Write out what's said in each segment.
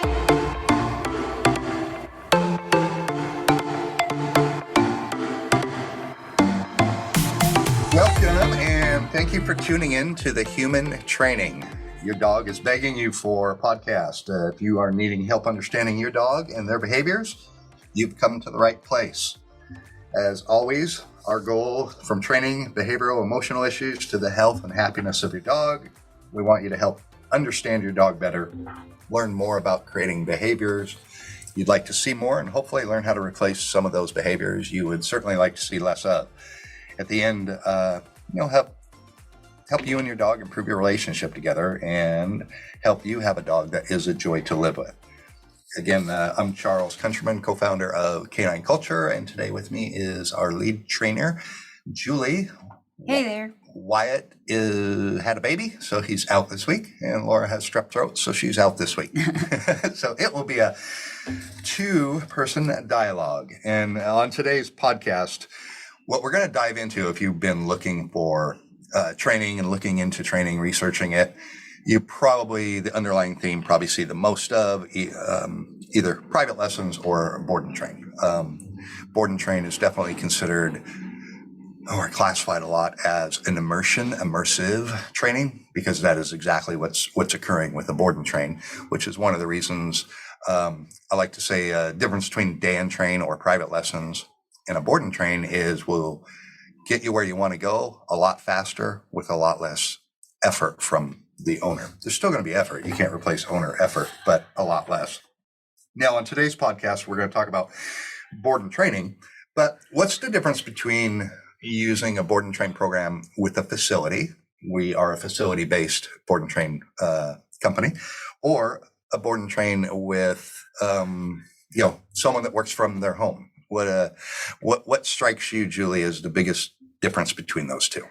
Welcome, and thank you for tuning in to The Human Training. Your dog is begging you for a podcast. If you are needing help understanding your dog and their behaviors, you've come to the right place. As always, our goal from training behavioral emotional issues to the health and happiness of your dog, we want you to help understand your dog better, learn more about creating behaviors you'd like to see more, and hopefully learn how to replace some of those behaviors you would certainly like to see less of. At the end, help you and your dog improve your relationship together and help you have a dog that is a joy to live with. Again, I'm Charles Countryman, co-founder of Canine Culture, and today with me is our lead trainer, Julie. Hey there. Wyatt had a baby, so he's out this week, and Laura has strep throat, so she's out this week. So it will be a two-person dialogue. And on today's podcast, what we're going to dive into, if you've been looking for training and looking into training, researching it, you probably, the underlying theme, probably see the most of either private lessons or board and train. Board and train is definitely considered or classified a lot as an immersive training, because that is exactly what's occurring with the board and train, which is one of the reasons I like to say a difference between day and train or private lessons and a board and train is we'll get you where you want to go a lot faster with a lot less effort from the owner. There's still going to be effort. You can't replace owner effort, but a lot less. Now, on today's podcast, we're going to talk about board and training, but what's the difference between using a board and train program with a facility? We are a facility-based board and train company, or a board and train with someone that works from their home. What strikes you, Julie, as the biggest difference between those two?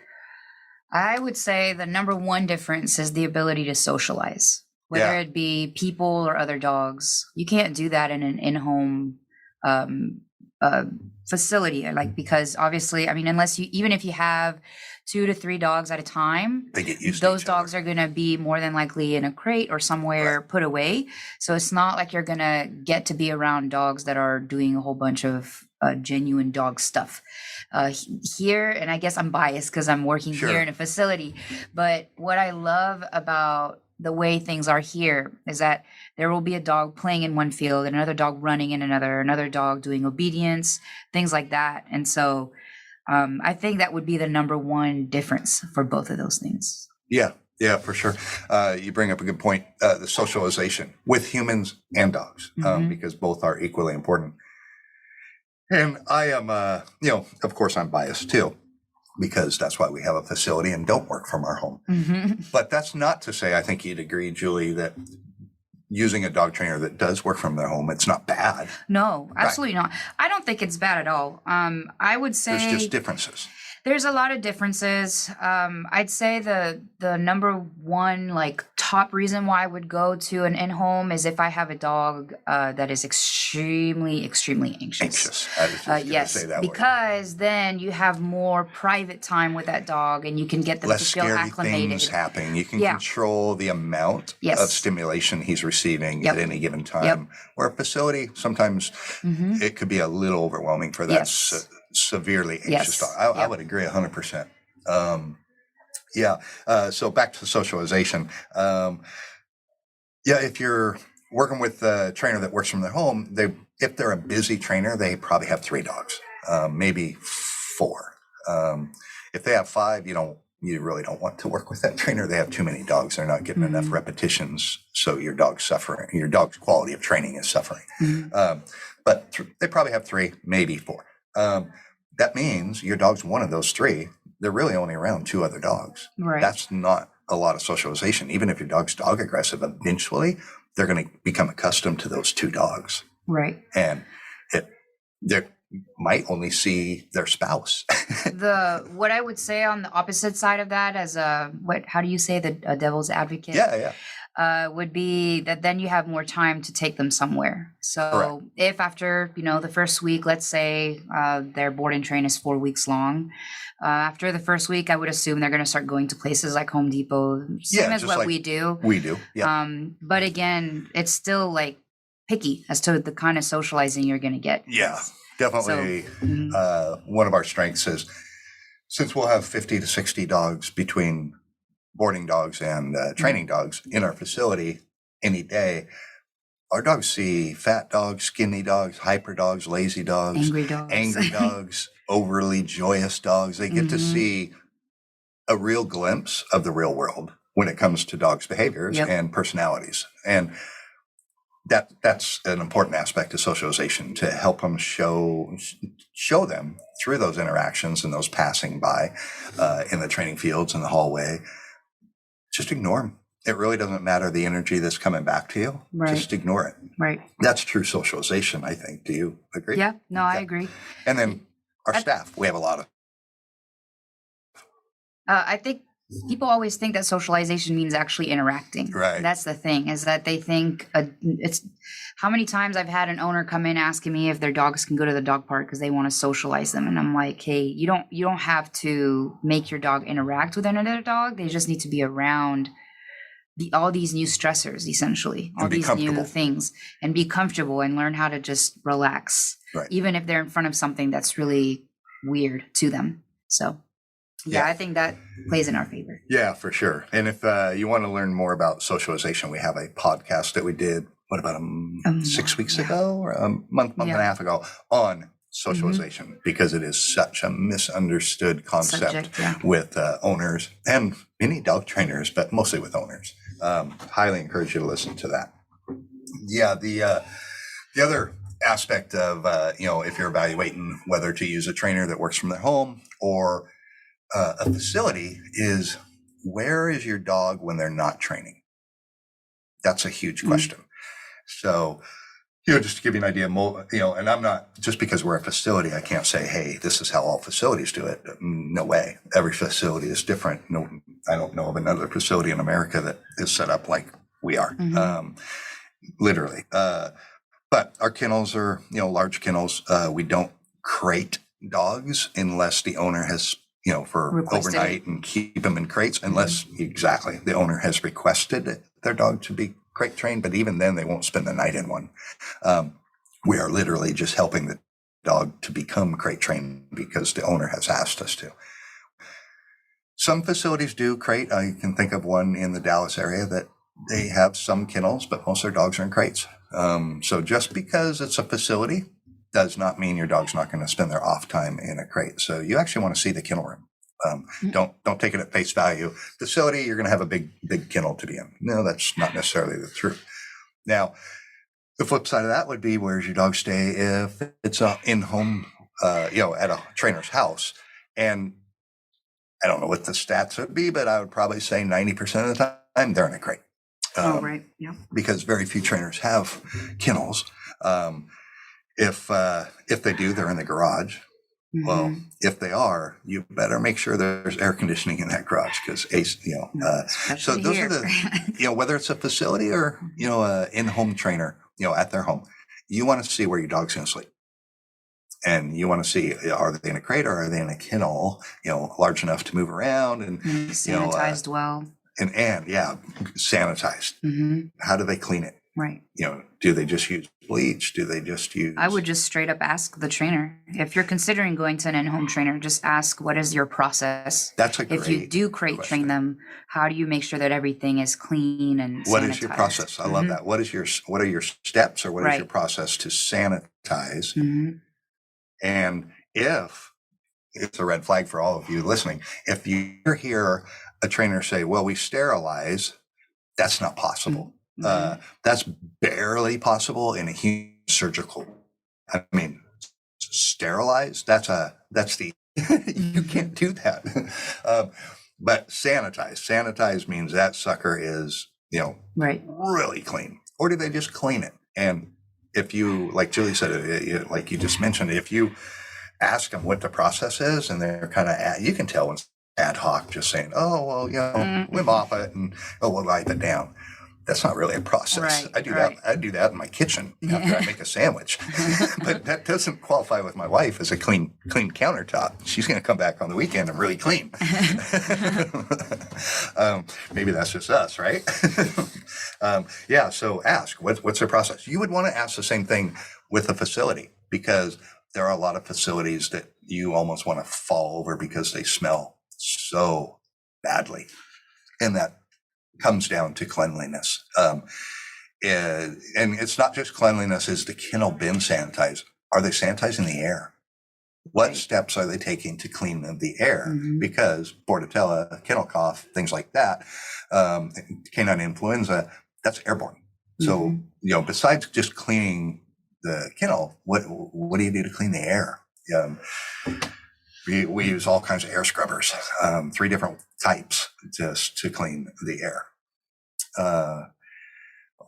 I would say the number one difference is the ability to socialize, whether it be people or other dogs. You can't do that in an in-home facility, because obviously, even if you have 2 to 3 dogs at a time, they get used those to dogs are going to be more than likely in a crate or somewhere put away. So it's not like you're going to get to be around dogs that are doing a whole bunch of genuine dog stuff here. And I guess I'm biased because I'm working here in a facility. But what I love about the way things are here is that there will be a dog playing in one field and another dog running in another dog doing obedience, things like that. And so I think that would be the number one difference for both of those things. Yeah, for sure. You bring up a good point, the socialization with humans and dogs, because both are equally important. And I am, of course I'm biased too, because that's why we have a facility and don't work from our home. Mm-hmm. But that's not to say, I think you'd agree, Julie, that using a dog trainer that does work from their home, it's not bad. No, absolutely not. I don't think it's bad at all. I would say there's just differences. There's a lot of differences. I'd say the number one top reason why I would go to an in-home is if I have a dog that is extremely, extremely anxious. I was just going to say that because then you have more private time with that dog, and you can get them less to feel scary acclimated. Things happening. You can control the amount of stimulation he's receiving at any given time. Where a facility, sometimes it could be a little overwhelming for that severely anxious dog. I would agree 100%. So back to socialization. If you're working with a trainer that works from their home, if they're a busy trainer, they probably have 3 dogs, maybe 4. If they have 5, you really don't want to work with that trainer. They have too many dogs. They're not getting enough repetitions, so your dog's suffering. Your dog's quality of training is suffering. But they probably have 3, maybe 4. That means your dog's one of those 3. They're really only around 2 other dogs. Right. That's not a lot of socialization. Even if your dog's dog aggressive, eventually they're going to become accustomed to those 2 dogs. Right. And they might only see their spouse. What I would say on the opposite side of that, as how do you say, the devil's advocate? Would be that then you have more time to take them somewhere. So if after, the first week, let's say their board and train is 4 weeks long, after the first week, I would assume they're going to start going to places like Home Depot, same as what we do. We do. Yeah. But again, it's still like picky as to the kind of socializing you're going to get. Yeah, definitely. So, One of our strengths is, since we'll have 50 to 60 dogs between boarding dogs and training dogs in our facility any day, our dogs see fat dogs, skinny dogs, hyper dogs, lazy dogs, angry dogs, overly joyous dogs. They get to see a real glimpse of the real world when it comes to dogs' behaviors and personalities. And that's an important aspect of socialization, to help them show them through those interactions and those passing by in the training fields, in the hallway. Just ignore them. It really doesn't matter the energy that's coming back to you. Right. Just ignore it. Right. That's true socialization, I think. Do you agree? Yeah. No, I agree. And then our staff, we have a lot of. I think people always think that socialization means actually interacting. Right. That's the thing, is that they think it's how many times I've had an owner come in asking me if their dogs can go to the dog park because they want to socialize them. And I'm like, hey, you don't have to make your dog interact with another dog. They just need to be around all these new stressors, essentially, all these new things, and be comfortable and learn how to just relax, even if they're in front of something that's really weird to them. So yeah, I think that plays in our favor. Yeah, for sure. And if you want to learn more about socialization, we have a podcast that we did, what about 6 weeks ago, or a month and a half ago, on socialization, because it is such a misunderstood concept with owners and many dog trainers, but mostly with owners. Highly encourage you to listen to that. Yeah, the other aspect of, if you're evaluating whether to use a trainer that works from their home or a facility, is, where is your dog when they're not training? That's a huge question. So, just to give you an idea, and I'm not, just because we're a facility, I can't say, hey, this is how all facilities do it. No way. Every facility is different. No, I don't know of another facility in America that is set up like we are, literally. But our kennels are, large kennels. We don't crate dogs unless the owner has, for requested overnight and keep them in crates, unless the owner has requested their dog to be crate trained. But even then, they won't spend the night in one. We are literally just helping the dog to become crate trained because the owner has asked us to. Some facilities do crate. I can think of one in the Dallas area that they have some kennels, but most of their dogs are in crates. So just because it's a facility does not mean your dog's not going to spend their off time in a crate. So you actually want to see the kennel room. Don't take it at face value. Facility, you're going to have a big kennel to be in. No, that's not necessarily the truth. Now, the flip side of that would be, where's your dog stay if it's in-home, at a trainer's house? And I don't know what the stats would be, but I would probably say 90% of the time they're in a crate. Right. Yeah. Because very few trainers have kennels. If they do, they're in the garage. Well, if they are, you better make sure there's air conditioning in that garage, because so those are the, whether it's a facility or, a in-home trainer, at their home, you want to see where your dog's going to sleep. And you want to see, are they in a crate or are they in a kennel, large enough to move around and, sanitized well. And sanitized. How do they clean it? Right. Do they just use bleach? Do they just use... I would just straight up ask the trainer. If you're considering going to an in-home trainer, just ask, what is your process? That's a great If you do crate train them, how do you make sure that everything is clean and sanitized? What is your process? I love that. What are your steps, or what is your process to sanitize? And if it's a red flag for all of you listening, if you hear a trainer say, well, we sterilize, that's not possible. That's barely possible in a human surgical. I mean, sterilize, that's the, you can't do that. But sanitize means that sucker is, really clean. Or do they just clean it? And if you, like Julie said, like you just mentioned, if you ask them what the process is, and they're kind of, you can tell when it's ad hoc, just saying, oh, well, we mop it and, we'll wipe it down. that's not really a process. Right, I do right. that. I do that in my kitchen after I make a sandwich, but that doesn't qualify with my wife as a clean countertop. She's going to come back on the weekend and really clean. Maybe that's just us, right? Yeah. So ask what's the process. You would want to ask the same thing with a facility, because there are a lot of facilities that you almost want to fall over because they smell so badly, and that comes down to cleanliness. And it's not just cleanliness. Is the kennel bin sanitized? Are they sanitizing the air? What Right. steps are they taking to clean the air? Mhm. Because Bordetella, kennel cough, things like that, canine influenza, that's airborne. So, besides just cleaning the kennel, what do you do to clean the air? We use all kinds of air scrubbers, 3 different types just to clean the air.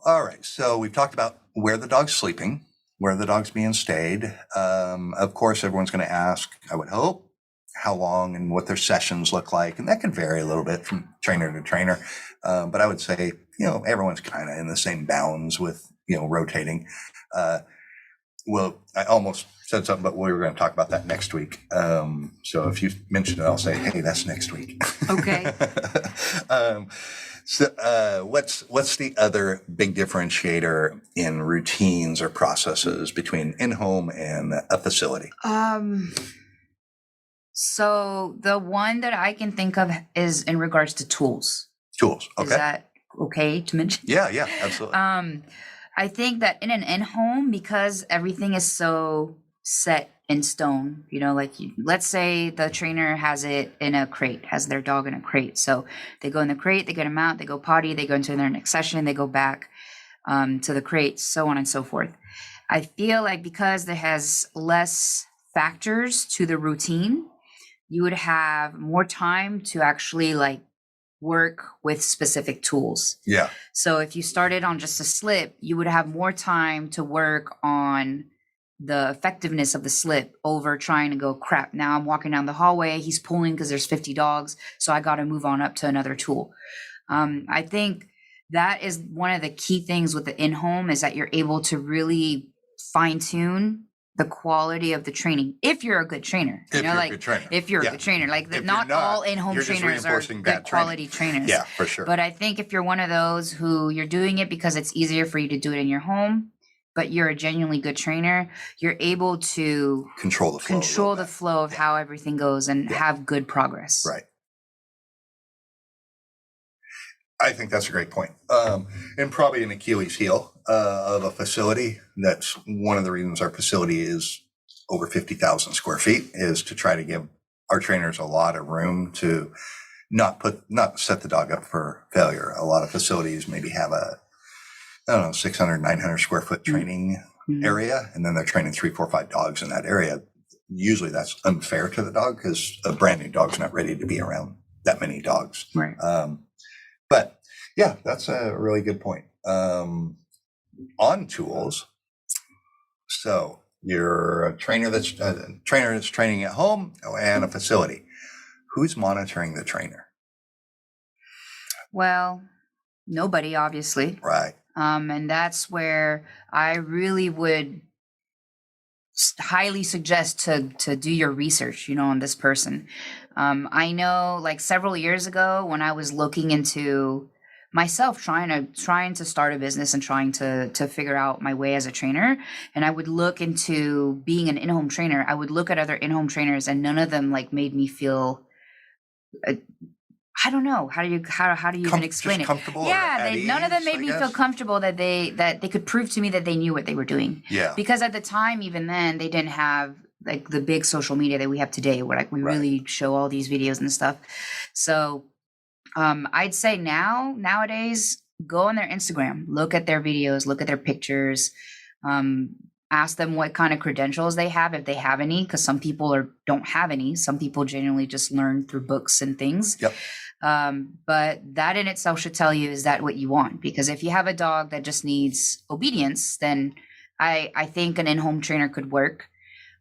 All right, so we've talked about where the dog's sleeping, where the dog's being stayed. Of course, everyone's going to ask, I would hope, how long and what their sessions look like. And that can vary a little bit from trainer to trainer. But I would say, everyone's kind of in the same bounds with, rotating. Well, I almost said something, but we were going to talk about that next week. So if you mention it, I'll say, hey, that's next week. Okay. So what's the other big differentiator in routines or processes between in-home and a facility? So the one that I can think of is in regards to tools. Tools. Is Okay. that okay to mention? Yeah, absolutely. I think that in an in-home, because everything is so set in stone, let's say the trainer has it in a crate, has their dog in a crate. So they go in the crate, they get them out, they go potty, they go into their next session, they go back to the crate, so on and so forth. I feel like because there has less factors to the routine, you would have more time to actually work with specific tools. Yeah. So if you started on just a slip, you would have more time to work on the effectiveness of the slip over trying to go, crap, now I'm walking down the hallway, he's pulling because there's 50 dogs, so I got to move on up to another tool. I think that is one of the key things with the in-home, is that you're able to really fine-tune the quality of the training if you're a good trainer. If you're a good trainer. If you're Yeah. a good trainer. If you're Not all in-home you're just trainers are reinforcing good bad training. quality trainers. Yeah, for sure. But I think if you're one of those who you're doing it because it's easier for you to do it in your home, but you're a genuinely good trainer, you're able to Control the flow. a little bit. flow of how everything goes and have good progress. Right. I think that's a great point. And probably an Achilles heel of a facility. That's one of the reasons our facility is over 50,000 square feet, is to try to give our trainers a lot of room to not set the dog up for failure. A lot of facilities maybe have 600, 900 square foot training area, and then they're training 3, 4, 5 dogs in that area. Usually that's unfair to the dog because a brand new dog's not ready to be around that many dogs. Right. But yeah, that's a really good point. On tools. So you're a trainer that's training at home and a facility. Who's monitoring the trainer? Well, nobody, obviously. Right. And that's where I really would highly suggest to do your research, on this person. I know several years ago when I was looking into myself trying to start a business and trying to figure out my way as a trainer, and I would look into being an in-home trainer. I would look at other in-home trainers, and none of them made me feel I don't know. How do you even explain it? Comfortable. Yeah, none of them ease, made me feel comfortable that they could prove to me that they knew what they were doing. Yeah. Because at the time, even then, they didn't have the big social media that we have today, where we really show all these videos and stuff. So, I'd say nowadays, go on their Instagram, look at their videos, look at their pictures, ask them what kind of credentials they have, if they have any, because some people don't have any. Some people genuinely just learn through books and things. Yep. But that in itself should tell you, is that what you want? Because if you have a dog that just needs obedience, then I think an in-home trainer could work.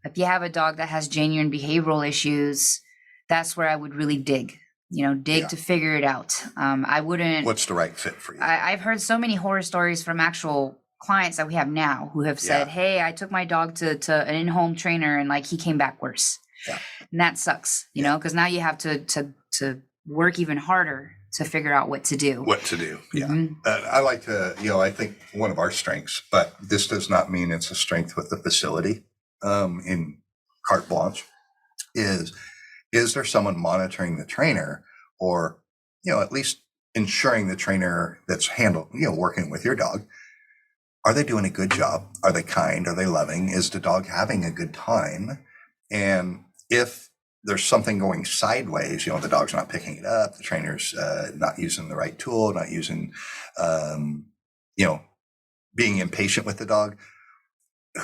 If you have a dog that has genuine behavioral issues, that's where I would really dig. dig Yeah. to figure it out. I wouldn't. What's the right fit for you? I've heard so many horror stories from actual clients that we have now who have said, Yeah. "Hey, I took my dog to an in-home trainer and like he came back worse." Yeah. And that sucks, Yeah. because now you have to work even harder to figure out what to do. Yeah. Mhm. I like to, I think one of our strengths, but this does not mean it's a strength with the facility in carte blanche, is there someone monitoring the trainer, or, at least ensuring the trainer that's working with your dog, are they doing a good job? Are they kind? Are they loving? Is the dog having a good time? And if there's something going sideways, the dog's not picking it up, the trainer's not using the right tool, not using, being impatient with the dog,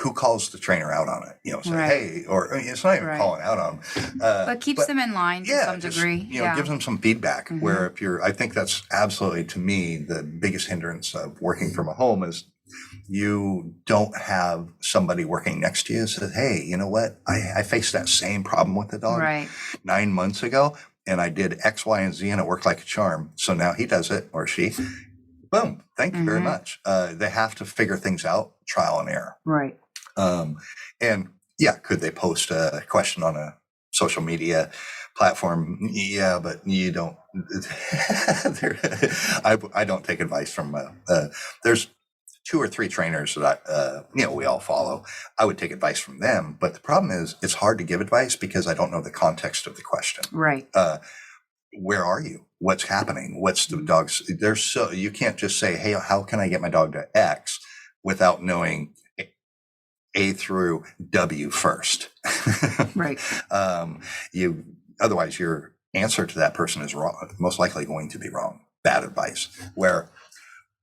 who calls the trainer out on it? Say, Right. hey, or it's not even Right. calling out on them. But keeps them in line to some just, degree. Yeah. gives them some feedback. Mhm. Where I think that's absolutely, to me, the biggest hindrance of working from a home is you don't have somebody working next to you says, hey, you know what? I faced that same problem with the dog Right. 9 months ago, and I did X, Y, and Z, and it worked like a charm. So now he does it, or she. Boom. Thank you very Mhm. much. They have to figure things out, trial and error. Right. And yeah, could they post a question on a social media platform? Yeah, but you don't. I don't take advice from. There's 2 or 3 trainers that we all follow. I would take advice from them, but the problem is it's hard to give advice because I don't know the context of the question. Right. Where are you? What's happening? What's the dog's? You can't just say, hey, how can I get my dog to X without knowing A through W first. Right. Otherwise your answer to that person is wrong, most likely going to be wrong. Bad advice. Where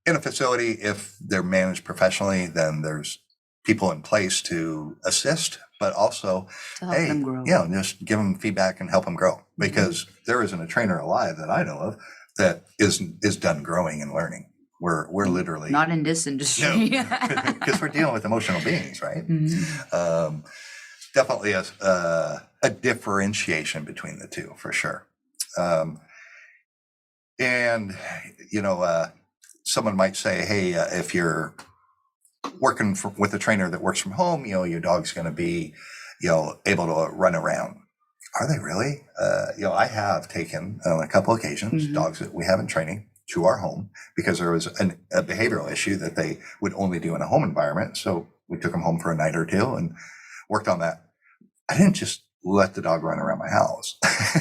in a facility, if they're managed professionally, then there's people in place to assist, but also, To help them grow. just give them feedback and help them grow. Because there isn't a trainer alive that I know of that is done growing and learning. We're literally not in this industry. because we're dealing with emotional beings, right? Mhm. Definitely a differentiation between the two, for sure. And someone might say, hey, if you're working with a trainer that works from home, your dog's going to be, able to run around. Are they really? I have taken on a couple occasions dogs that we have in training to our home because there was a behavioral issue that they would only do in a home environment. So we took them home for a night or two and worked on that. I didn't just let the dog run around my house.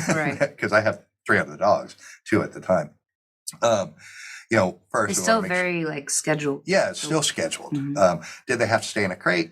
Right. Because I have 3 other dogs, 2 at the time. First It's still very like scheduled. Yeah, it's still scheduled. Mhm. Did they have to stay in a crate?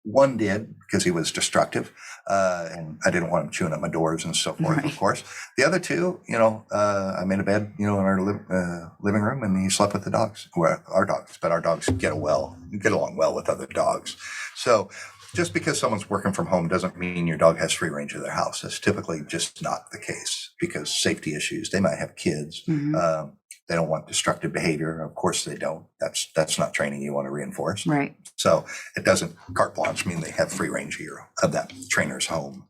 One did because he was destructive, and I didn't want him chewing at my doors and so forth, Right. of course. The other 2, I made a bed, in our living room, and he slept with the dogs, our dogs. But our dogs get along well with other dogs. So just because someone's working from home doesn't mean your dog has free range of their house. That's typically just not the case because safety issues. They might have kids. Mhm. They don't want destructive behavior. Of course they don't. That's not training you want to reinforce. Right. So it doesn't carte blanche mean they have free range of that trainer's home.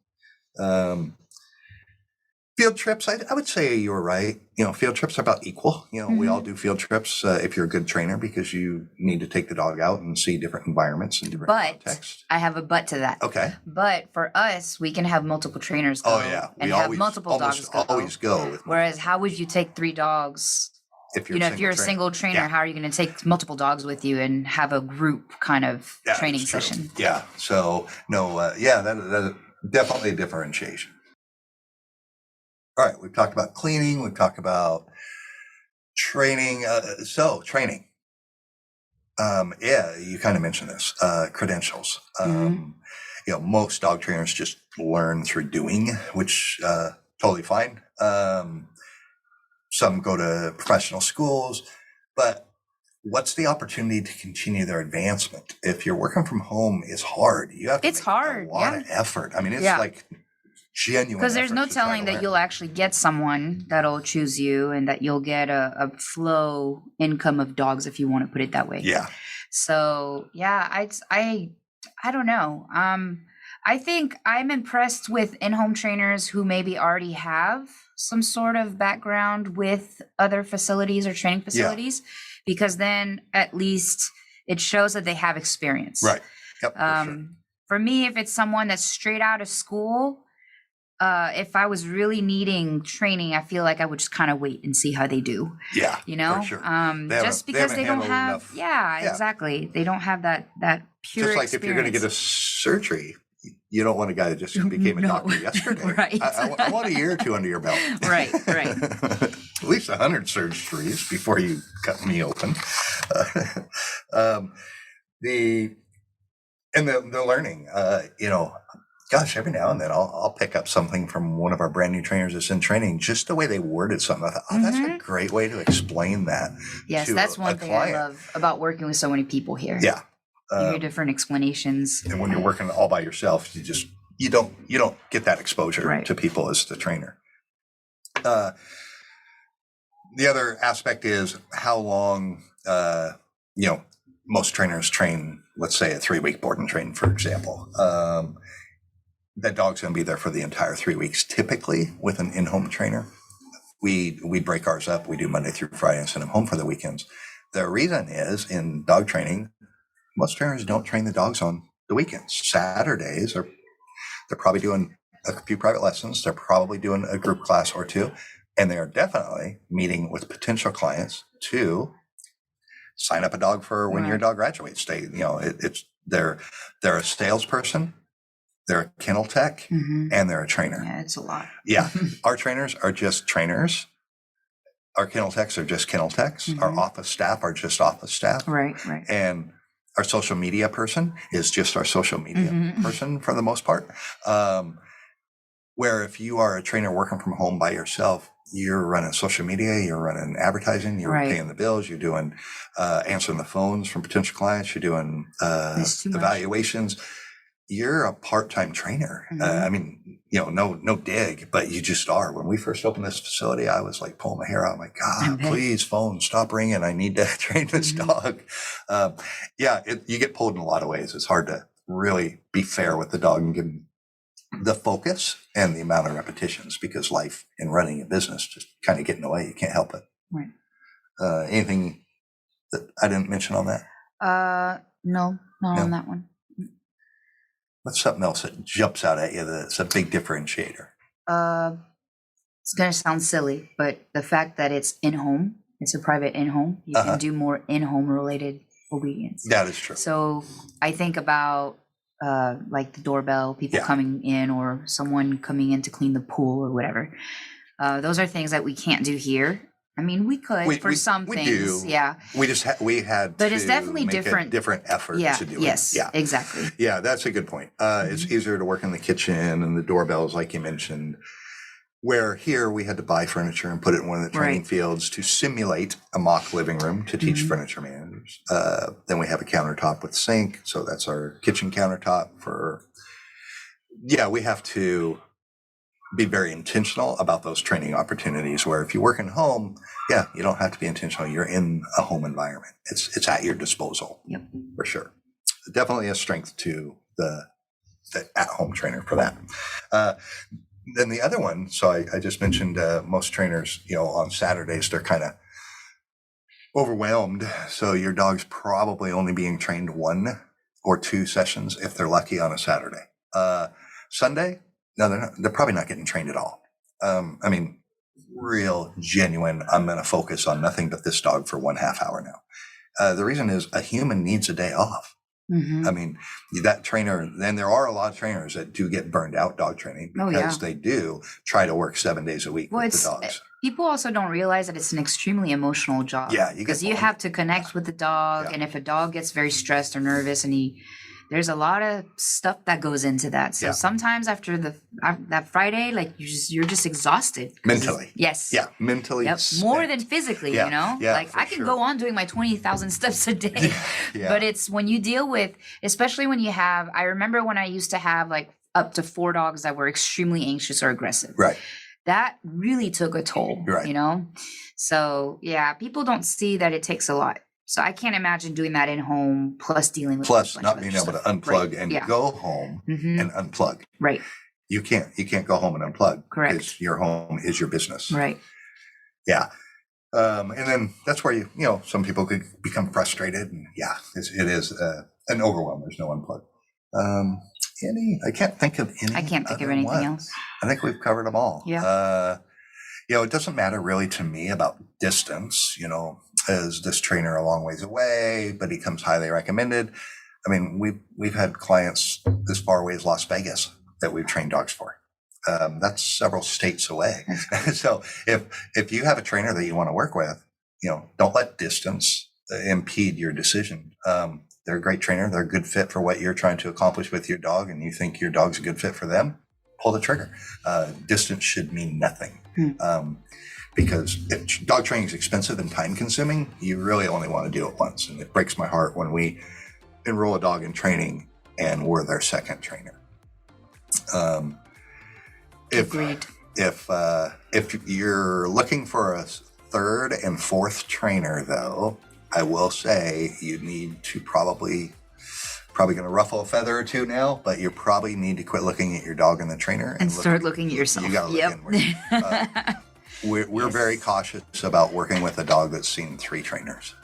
Field trips, I would say you were right. Field trips are about equal. We all do field trips if you're a good trainer because you need to take the dog out and see different environments and different But contexts. I have a but to that. Okay. But for us, we can have multiple trainers go. Oh yeah, and we have always multiple dogs go. always go with. Whereas, how would you take 3 dogs? If you're If you're a single trainer, Yeah. how are you going to take multiple dogs with you and have a group kind of Yeah, training that's true. session? Yeah. So no, that definitely a differentiation. All right, we've talked about cleaning. We've talked about training. Training. You kind of mentioned this. Credentials. Most dog trainers just learn through doing, which totally fine. Some go to professional schools, but what's the opportunity to continue their advancement? If you're working from home, it's hard. You have to It's make hard, a lot yeah. of effort. I mean, it's Yeah. like genuine. Because there's effort no to try telling to that learn. you'll actually get someone that'll choose you and that you'll get a flow income of dogs, if you want to put it that way. Yeah. So yeah, I don't know. I think I'm impressed with in-home trainers who maybe already have some sort of background with other facilities or training facilities, because then at least it shows that they have experience. Right. Yep. For sure. For me, if it's someone that's straight out of school, if I was really needing training, I feel like I would just kind of wait and see how they do. Yeah. You know, for sure. Just because they don't handled have, enough. yeah, exactly. They don't have that pure Just like experience. if you're going to get a surgery, you don't want a guy that just became a No. doctor yesterday. Right. I want a year or two under your belt. Right. At least 100 surgeries before you cut me open. The learning, gosh, every now and then I'll pick up something from one of our brand new trainers that's in training, just the way they worded something. I thought, that's a great way to explain that. Yes, to that's one a thing client. I love about working with so many people here. Yeah. You hear different explanations. And when you're working all by yourself, you don't get that exposure Right. to people as the trainer. The other aspect is how long, most trainers train, let's say a 3-week board and train, for example. That dog's going to be there for the entire 3 weeks. Typically with an in-home trainer, we break ours up. We do Monday through Friday and send them home for the weekends. The reason is in dog training, most trainers don't train the dogs on the weekends. Saturdays they're probably doing a few private lessons. They're probably doing a group class or two, and they are definitely meeting with potential clients to sign up a dog for when your dog graduates. They're a salesperson, they're a kennel tech, and they're a trainer. Yeah, it's a lot. Yeah, our trainers are just trainers. Our kennel techs are just kennel techs. Our office staff are just office staff. Right. And our social media person is just our social media person for the most part. Where if you are a trainer working from home by yourself, you're running social media, you're running advertising, you're paying the bills, you're doing answering the phones from potential clients, you're doing evaluations. You're a part-time trainer. No dig, but you just are. When we first opened this facility, I was like pulling my hair out. I'm like, God, please, phone, stop ringing. I need to train this dog. You get pulled in a lot of ways. It's hard to really be fair with the dog and give him the focus and the amount of repetitions, because life and running a business just kind of get in the way. You can't help it. Right. Anything that I didn't mention on that? No, on that one. What's something else that jumps out at you that's a big differentiator? It's going to sound silly, but the fact that it's in-home, it's a private in-home, you can do more in-home related obedience. That is true. So I think about like the doorbell, people coming in, or someone coming in to clean the pool or whatever. Those are things that we can't do here. I mean, we could for some things. Do. Yeah. We just we had but to it's definitely make different. a different effort to do it. Yeah, exactly. Yeah, that's a good point. It's easier to work in the kitchen and the doorbells, like you mentioned, where here we had to buy furniture and put it in one of the training fields to simulate a mock living room to teach furniture managers. Then we have a countertop with sink. So that's our kitchen countertop we have to be very intentional about those training opportunities, where if you work in home, you don't have to be intentional. You're in a home environment. It's at your disposal. Yep. For sure. Definitely a strength to the at-home trainer for that. Then the other one, so I just mentioned most trainers, on Saturdays, they're kind of overwhelmed. So your dog's probably only being trained 1 or 2 sessions if they're lucky on a Saturday. Sunday, no, they're probably not getting trained at all. Real genuine, I'm going to focus on nothing but this dog for 1/2 hour now. The reason is a human needs a day off. That trainer, then there are a lot of trainers that do get burned out dog training because they do try to work 7 days a week with the dogs. People also don't realize that it's an extremely emotional job. Yeah, because you have to connect with the dog, and if a dog gets very stressed or nervous, and there's a lot of stuff that goes into that. So sometimes after that Friday, like you're just exhausted mentally. Yes. Yeah, mentally. Yep. More than physically. Yeah, like I can go on doing my 20,000 steps a day, but it's when you deal with, especially when you have. I remember when I used to have like up to 4 dogs that were extremely anxious or aggressive. Right. That really took a toll. Right. So people don't see that it takes a lot So I can't imagine doing that in home plus dealing with Plus a bunch not of being other able to stuff. unplug Right. and Yeah. go home Mhm. and unplug. Right. You can't go home and unplug. Correct. Because your home is your business. Right. Yeah. And then that's where some people could become frustrated, and it is an overwhelm. There's no unplug. I can't think of any. I can't think of other anything one. else. I think we've covered them all. Yeah. It doesn't matter really to me about distance. Is this trainer a long ways away, but he comes highly recommended? I mean, we've had clients as far away as Las Vegas that we've trained dogs for. That's several states away. So if you have a trainer that you want to work with, don't let distance impede your decision. They're a great trainer. They're a good fit for what you're trying to accomplish with your dog, and you think your dog's a good fit for them, pull the trigger. Distance should mean nothing. Because if dog training is expensive and time consuming, you really only want to do it once. And it breaks my heart when we enroll a dog if we're their second trainer. Agreed. If you're looking for a third and fourth trainer, though, I will say you need to probably going to ruffle a feather or two now, but you probably need to quit looking at your dog and the trainer and start looking at yourself. You got to look inward. We're very cautious about working with a dog that's seen 3 trainers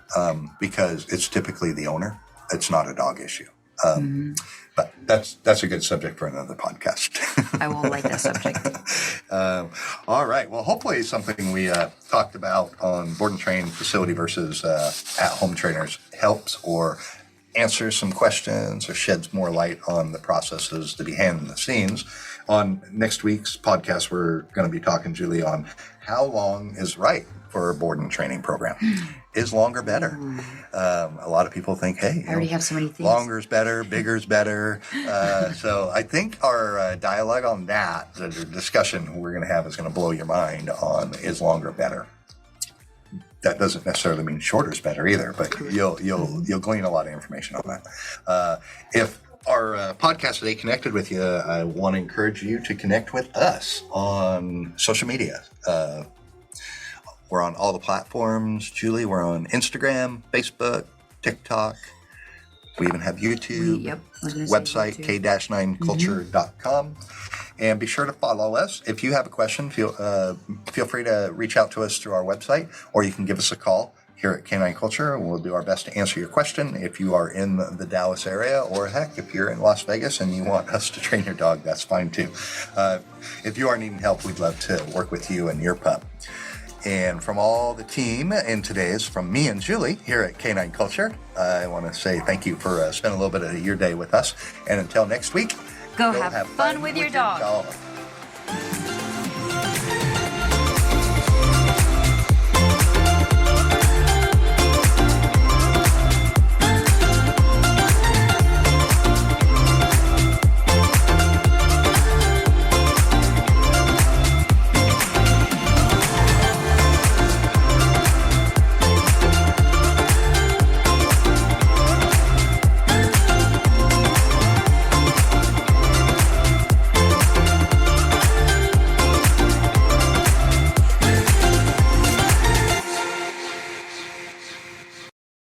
because it's typically the owner. It's not a dog issue. But that's a good subject for another podcast. I will like that subject. All right. Well, hopefully something we talked about on board and train facility versus at-home trainers helps or answers some questions or sheds more light on the processes to behind the scenes. On next week's podcast, we're going to be talking, Julie, on how long is right for a board and training program. Is longer better? A lot of people think, hey, I already have so many things. Longer's better, bigger's better. So I think our dialogue on that, the discussion we're going to have is going to blow your mind on is longer better. That doesn't necessarily mean shorter's better either, but you'll glean a lot of information on that. If our podcast today connected with you, I want to encourage you to connect with us on social media. We're on all the platforms, Julie. We're on Instagram, Facebook, TikTok. We even have YouTube, website, k-9culture.com. And be sure to follow us. If you have a question, feel free to reach out to us through our website, or you can give us a call here at K9 Culture. We'll do our best to answer your question. If you are in the Dallas area, or heck, if you're in Las Vegas and you want us to train your dog, that's fine too. If you are needing help, we'd love to work with you and your pup. And from all the team in today's, from me and Julie here at K9 Culture, I want to say thank you for spending a little bit of your day with us. And until next week, go have fun with your dog.